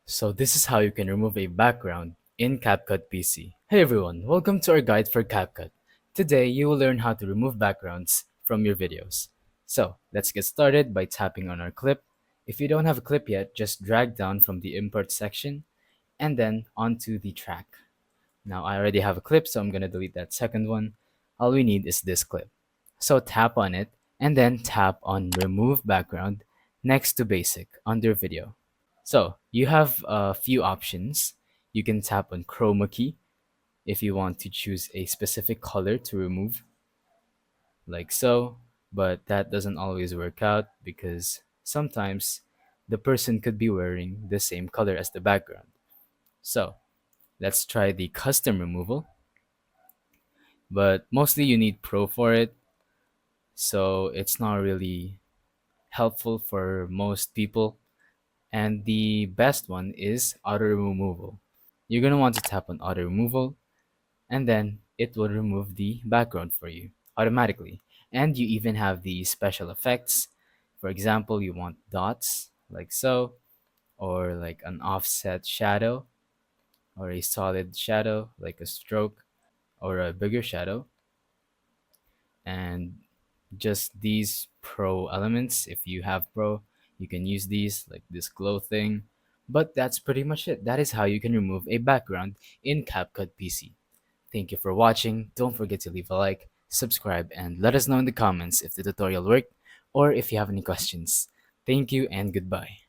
So this is how you can remove a background in CapCut PC. Hey everyone, welcome to our guide for CapCut. Today you will learn how to remove backgrounds from your videos. So let's get started by tapping on our clip. If you don't have a clip yet, just drag down from the import section and then onto the track. Now I already have a clip, so I'm gonna delete that second one. All we need is this clip. So tap on it and then tap on remove background next to basic under video. So you have a few options. You can tap on chroma key if you want to choose a specific color to remove, like so, but that doesn't always work out because sometimes the person could be wearing the same color as the background. So let's try the custom removal, but mostly you need Pro for it, so it's not really helpful for most people. And the best one is auto removal. You're going to want to tap on auto removal and then it will remove the background for you automatically. And you even have the special effects. For example, you want dots like so, or like an offset shadow, or a solid shadow like a stroke, or a bigger shadow. And just these pro elements, if you have pro, you can use these like this glow thing. But that's pretty much it. That is how you can remove a background in CapCut PC. Thank you for watching. Don't forget to leave a like, subscribe, and let us know in the comments if the tutorial worked or if you have any questions. Thank you and goodbye.